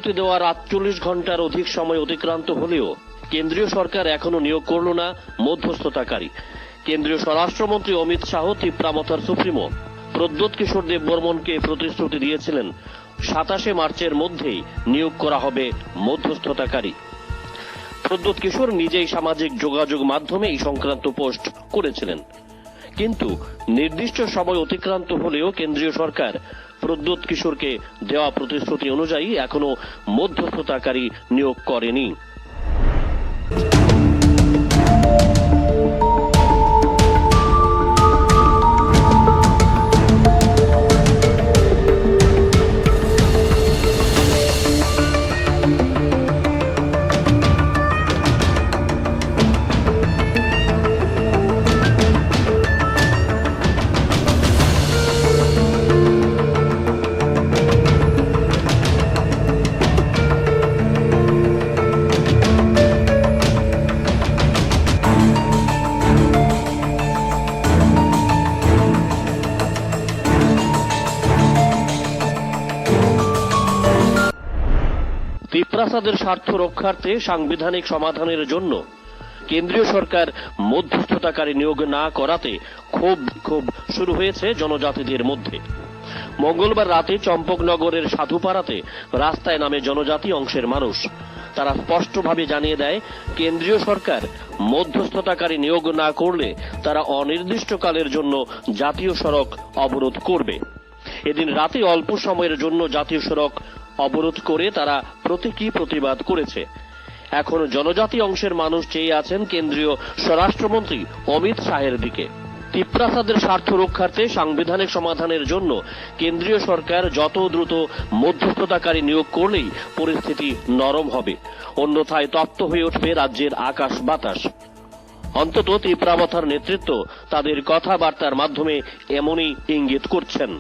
প্রতিশ্রুতি দেওয়ার ৪৮ ঘন্টার অধিক সময় অতিক্রান্ত হলেও কেন্দ্রীয় সরকার এখনো নিয়োগ করল না মধ্যস্থতাকারী। কেন্দ্রীয় স্বরাষ্ট্রমন্ত্রী অমিত শাহ তীব্রামথার সুপ্রিমো প্রদ্যোৎ কিশোর দেববর্মনকে প্রতিশ্রুতি দিয়েছিলেন ২৭ মার্চের মধ্যেই নিয়োগ করা হবে মধ্যস্থতাকারী। প্রদ্যোৎ কিশোর নিজেই সামাজিক যোগাযোগ মাধ্যমে এই সংক্রান্ত পোস্ট করেছিলেন, কিন্তু নির্দিষ্ট সময় অতিক্রান্ত হলেও কেন্দ্রীয় সরকার প্রদ্যোৎ কিশোরকে দেওয়া প্রতিশ্রুতি অনুযায়ী এখনো মধ্যস্থতাকারী নিয়োগ করেনি। তিপ্রাসাদের স্বার্থ রক্ষার্থে সাংবিধানিক সমাধানের জন্য কেন্দ্রীয় সরকার মধ্যস্থতাকারী নিয়োগ না করাতে ক্ষোভ বিক্ষোভ শুরু হয়েছে জনজাতিদের মধ্যে। মঙ্গলবার রাতে চম্পকনগরের সাধুপাড়াতে রাস্তায় নামে জনজাতি অংশের মানুষ। তারা স্পষ্টভাবে জানিয়ে দেয়, কেন্দ্রীয় সরকার মধ্যস্থতাকারী নিয়োগ না করলে তারা অনির্দিষ্টকালের জন্য জাতীয় সড়ক অবরোধ করবে। এদিন রাতে অল্প সময়ের জন্য জাতীয় সড়ক অবরোধ করে তারা প্রতীকী প্রতিবাদ করেছে। এখন জনজাতি অংশের মানুষ চেয়ে আছেন কেন্দ্রীয় স্বরাষ্ট্রমন্ত্রী অমিত শাহের দিকে। তিপ্রাসাদের স্বার্থ রক্ষার্থে সাংবিধানিক সমাধানের জন্য কেন্দ্রীয় সরকার যত দ্রুত মধ্যস্থতাকারী নিয়োগ করলেই পরিস্থিতি নরম হবে, অন্যথায় তপ্ত হয়ে উঠবে রাজ্যের আকাশ বাতাস। অন্তত তীব্রামথার নেতৃত্ব তাদের কথাবার্তার মাধ্যমে এমনই ইঙ্গিত করছেন।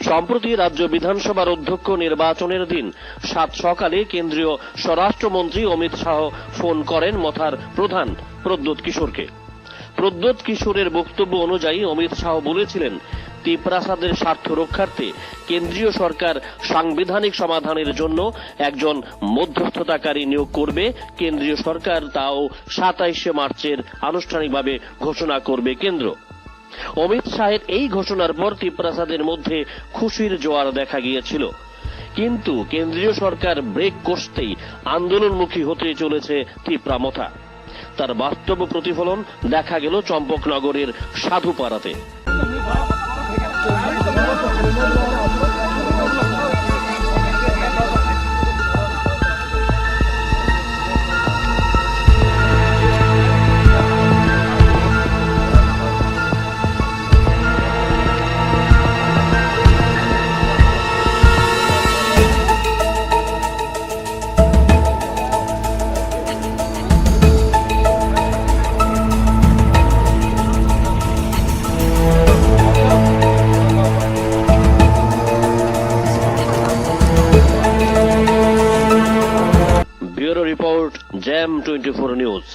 সম্প্রতি রাজ্য বিধানসভার অধ্যক্ষ নির্বাচনের দিন ৭ সকালে কেন্দ্রীয় স্বরাষ্ট্রমন্ত্রী অমিত শাহ ফোন করেন মথার প্রধান প্রদ্যোৎ কিশোরকে। প্রদ্যোৎ কিশোরের বক্তব্য অনুযায়ী অমিত শাহ বলেছিলেন, তিপ্রাসাদের স্বার্থ রক্ষার্থে কেন্দ্রীয় সরকার সাংবিধানিক সমাধানের জন্য একজন মধ্যস্থতাকারী নিয়োগ করবে কেন্দ্রীয় সরকার, তাও ২৭ মার্চের আনুষ্ঠানিকভাবে ঘোষণা করবে কেন্দ্র। অমিত শাহের এই ঘোষণার পর তিপ্রাসাদের মধ্যে খুশির জোয়ার দেখা গিয়েছিল, কিন্তু কেন্দ্রীয় সরকার ব্রেক কষতেই আন্দোলনমুখী হতে চলেছে তিপ্রামথা। তার বাস্তব প্রতিফলন দেখা গেল চম্পকনগরের সাধুপাড়াতে। ব্যুরো রিপোর্ট, জ্যাম 24 নিউজ।